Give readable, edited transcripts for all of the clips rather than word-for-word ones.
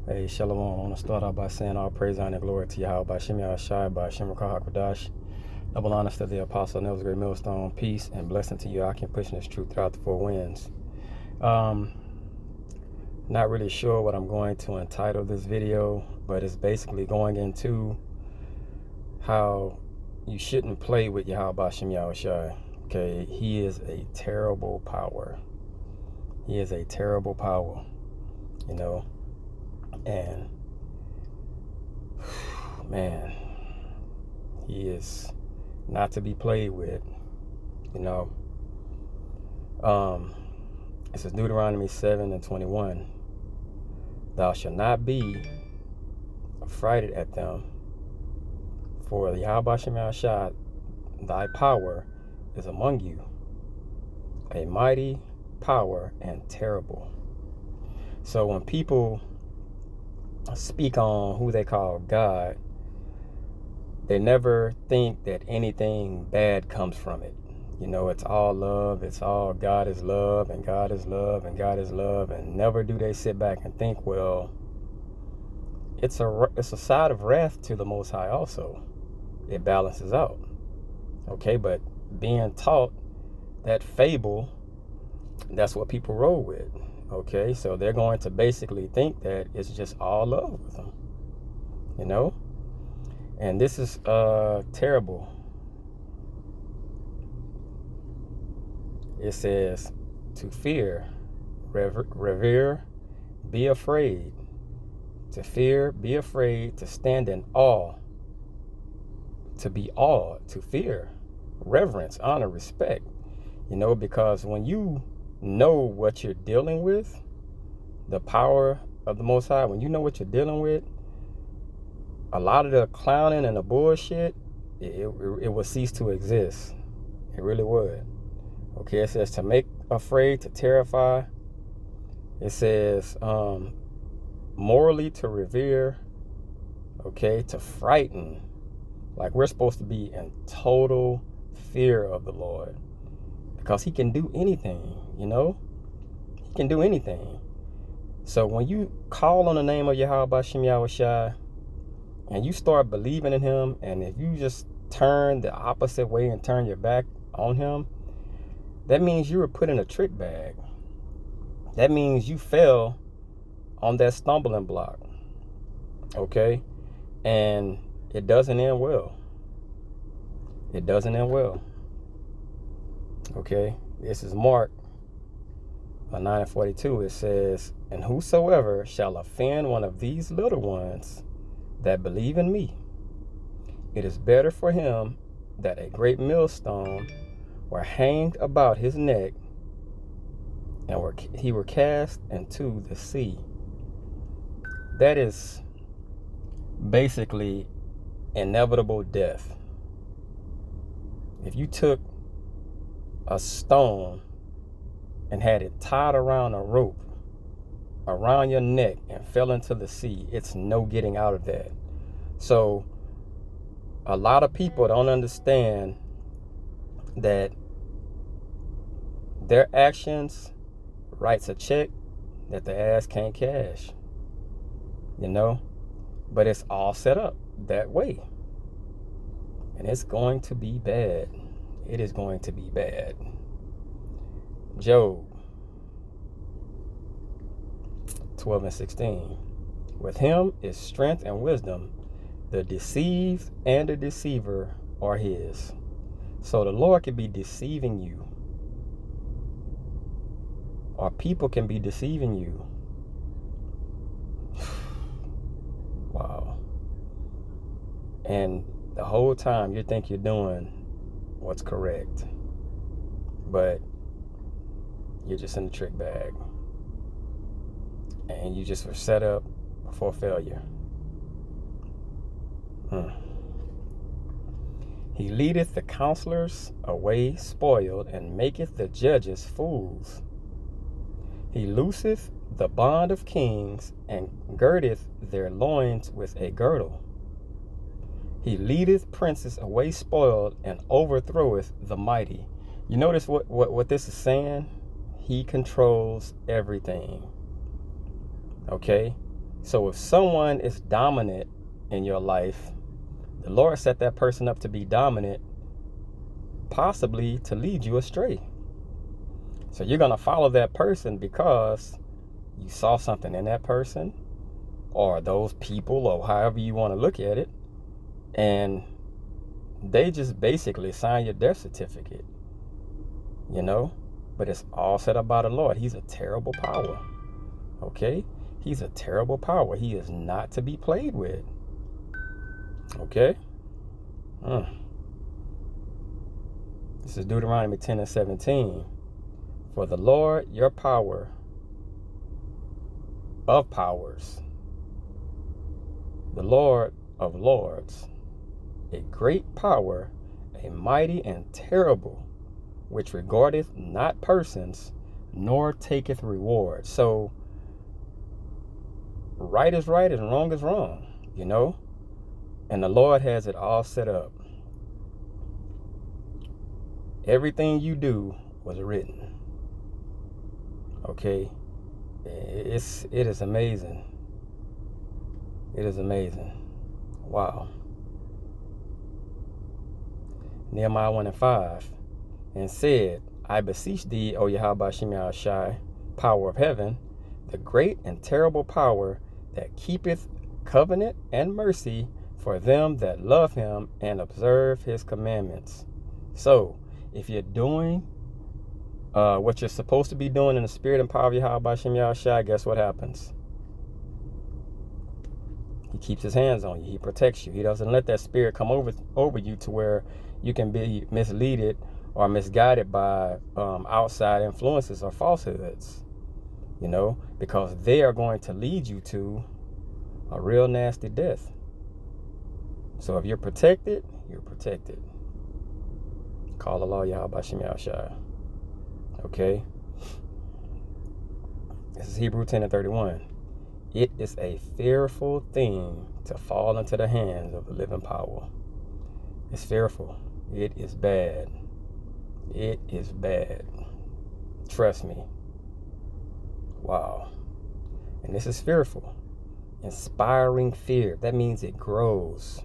Hey, Shalom. I want to start out by saying all praise, honor, and glory to Yahweh, by Shem Yahshai, by Shem Hakwadash. Double honor to the Apostle Nels Great Millstone. Peace and blessing to you. I can push this truth throughout the four winds. Um, Not really sure what I'm going to entitle this video, but it's basically going into how you shouldn't play with Yahweh by Shem Yahshai. Okay, he is a terrible power. He is a terrible power, you know, and man, he is not to be played with, you know. It says Deuteronomy 7:21. Thou shalt not be affrighted at them, for the Yahweh Shem Yahshai, thy power is among you, a mighty power and terrible. So when people speak on who they call God, they never think that anything bad comes from it. You know, it's all love. It's all God is love, and God is love, and God is love. And never do they sit back and think, well, it's a side of wrath to the Most High also. It balances out. Okay, but being taught that fable, that's what people roll with. Okay, so they're going to basically think that it's just all love with them. You know? And this is terrible. It says to fear, revere, be afraid. To fear, be afraid, to stand in awe, to be awed, to fear, reverence, honor, respect. You know, because when you know what you're dealing with, the power of the Most High, when you know what you're dealing with, a lot of the clowning and the bullshit, it will cease to exist. It really would. Okay, it says to make afraid, to terrify. It says morally to revere. Okay, to frighten. Like we're supposed to be in total fear of the Lord, because he can do anything, you know? He can do anything. So when you call on the name of Yahweh Bashem Yahushai, and you start believing in him, and if you just turn the opposite way and turn your back on him, that means you were put in a trick bag. That means you fell on that stumbling block. Okay? And it doesn't end well. It doesn't end well. Okay? This is Mark 9:42. It says, and whosoever shall offend one of these little ones that believe in me, it is better for him that a great millstone were hanged about his neck and he were cast into the sea. That is basically inevitable death. If you took a stone and had it tied around a rope around your neck and fell into the sea, it's no getting out of that. So a lot of people don't understand that their actions writes a check that the ass can't cash, you know, but it's all set up that way, and it's going to be bad. It is going to be bad. Job 12:16. With him is strength and wisdom. The deceived and the deceiver are his. So the Lord can be deceiving you, or people can be deceiving you. Wow. And the whole time you think you're doing what's correct, but you're just in the trick bag, and you just were set up for failure. He leadeth the counselors away spoiled, and maketh the judges fools. He looseth the bond of kings, and girdeth their loins with a girdle. He leadeth princes away spoiled, and overthroweth the mighty. You notice what this is saying? He controls everything. Okay? So if someone is dominant in your life, the Lord set that person up to be dominant, possibly to lead you astray. So you're going to follow that person because you saw something in that person or those people or however you want to look at it. And they just basically sign your death certificate, but it's all set up by the Lord. He's a terrible power. Okay? He's a terrible power. He is not to be played with. Okay? This is Deuteronomy 10:17. For the Lord, your power of powers, the Lord of lords, a great power, a mighty and terrible, which regardeth not persons, nor taketh reward. So, right is right and wrong is wrong, And the Lord has it all set up. Everything you do was written. Okay? It is amazing. It is amazing. Wow. Nehemiah 1:5, and said, I beseech thee, O Yahweh Shem Yahushai, power of heaven, the great and terrible power that keepeth covenant and mercy for them that love him and observe his commandments. So, if you're doing what you're supposed to be doing in the spirit and power of Yahweh Shem Yahushai, guess what happens? He keeps his hands on you. He protects you. He doesn't let that spirit come over you to where you can be misleaded or misguided by outside influences or falsehoods, because they are going to lead you to a real nasty death. So if you're protected, you're protected. Call the law Yahweh Shem Yahushai. Okay? This is Hebrews 10:31. It is a fearful thing to fall into the hands of the living power. It's fearful. It is bad. It is bad. Trust me. Wow. And this is fearful. Inspiring fear. That means it grows.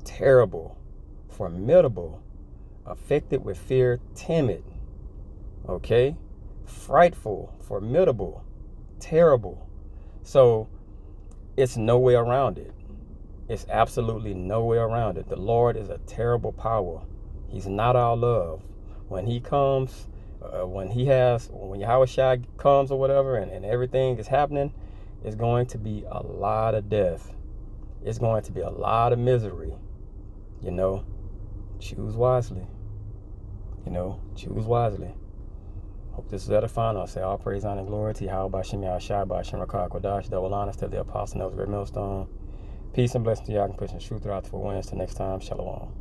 Terrible. Formidable. Affected with fear. Timid. Okay? Frightful. Formidable. Terrible. So it's no way around it. It's absolutely no way around it. The Lord is a terrible power. He's not our love. When he comes, when Yahweh Shai comes or whatever, and everything is happening, it's going to be a lot of death. It's going to be a lot of misery. Choose wisely. Choose wisely. Hope this is edifying. I'll say all praise, honor, and glory to Yahweh Shem Yahushai, B'Shem Rakah Kodash, double honors to the apostle, knows great millstone. Peace and blessings to y'all, and pushing truth throughout the 4 winds. Till next time, shalom.